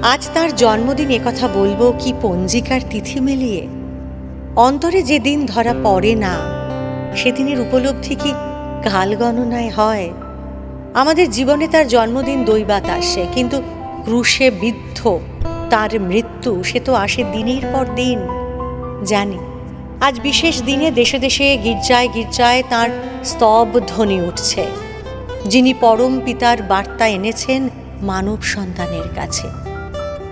আজ তার জন্মদিন, একথা বলবো কি পঞ্জিকার তিথি মিলিয়ে? অন্তরে যে দিন ধরা পড়ে না, সেদিনের উপলব্ধি কি কাল গণনায় হয়? আমাদের জীবনে তার জন্মদিন দৈবাত আসে, কিন্তু ক্রুশে বিদ্ধ তার মৃত্যু, সে তো আসে দিনের পর দিন। জানি আজ বিশেষ দিনে দেশে দেশে গির্জায় গির্জায় তাঁর স্তব ধ্বনি উঠছে, যিনি পরম পিতার বার্তা এনেছেন মানব সন্তানের কাছে।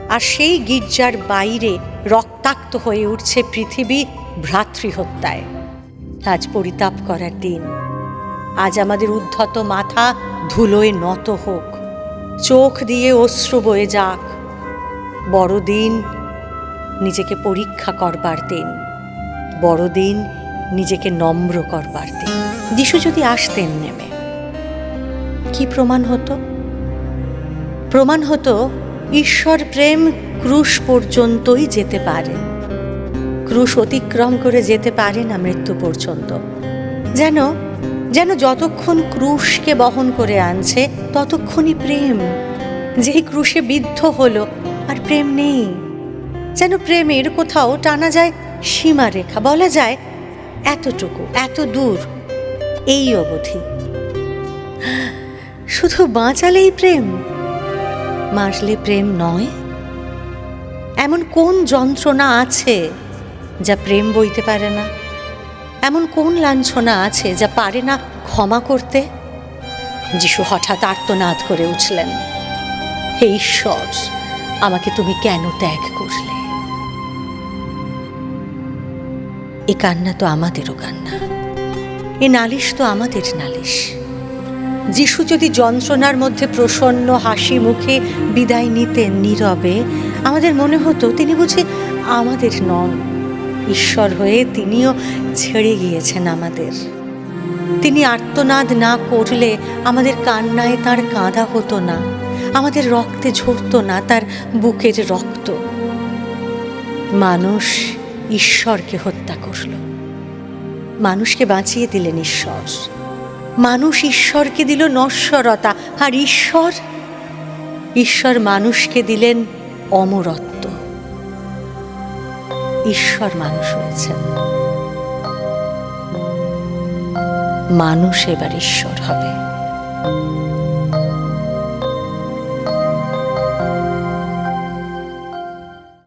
আর সেই গির্জার বাইরে রক্তাক্ত হয়ে উঠছে পৃথিবী ভ্রাতৃহত্যায়। আজ পরিতাপ করার দিন। আজ আমাদের উদ্ধত মাথা ধুলোয় নত হোক, চোখ দিয়ে অশ্রু বয়ে যাক। বড়দিন নিজেকে পরীক্ষা করবার দিন, বড়দিন নিজেকে নম্র করবার দিন। যিশু যদি আসতেন নেমে, কি প্রমাণ হতো? প্রমাণ হতো ঈশ্বর প্রেম ক্রুশ পর্যন্তই যেতে পারে। ক্রুশ অতিক্রম করে যেতে পারে না মৃত্যু পর্যন্ত। যেন যেন যতক্ষণ ক্রুশকে বহন করে আনছে ততক্ষণই প্রেম। যেই ক্রুশে বিদ্ধ হলো আর প্রেম নেই। যেন প্রেমের কোথাও টানা যায় সীমারেখা, বলা যায় এতটুকু, এত দূর, এই অবধি। শুধু বাঁচালেই প্রেম, মারলে প্রেম নয়। এমন কোন যন্ত্রণা আছে যা প্রেম বইতে পারে না? এমন কোন লাঞ্ছনা আছে যা পারে না ক্ষমা করতে? যিশু হঠাৎ আর্তনাদ করে উঠলেন, হে ঈশ্বর, আমাকে তুমি কেন ত্যাগ করলে? এ কান্না তো আমাদেরও কান্না, এ নালিশ তো আমাদের নালিশ। যিশু যদি যন্ত্রণার মধ্যে প্রসন্ন হাসি মুখে বিদায় নিতেন নীরবে, আমাদের মনে হতো তিনি বুঝি আমাদের নন। ঈশ্বর হয়ে তিনিও ছেড়ে গিয়েছেন আমাদের। তিনি আর্তনাদ না করলে আমাদের কান্নায় তার কাঁদা হতো না, আমাদের রক্তে ঝরতো না তার বুকের রক্ত। মানুষ ঈশ্বরকে হত্যা করল, মানুষকে বাঁচিয়ে দিলেন ঈশ্বর। মানুষ ঈশ্বরকে দিল নশ্বরতা, আর ঈশ্বর মানুষকে দিলেন অমরত্ব। ঈশ্বর মানুষ হয়েছেন, মানুষ এবার ঈশ্বর হবে।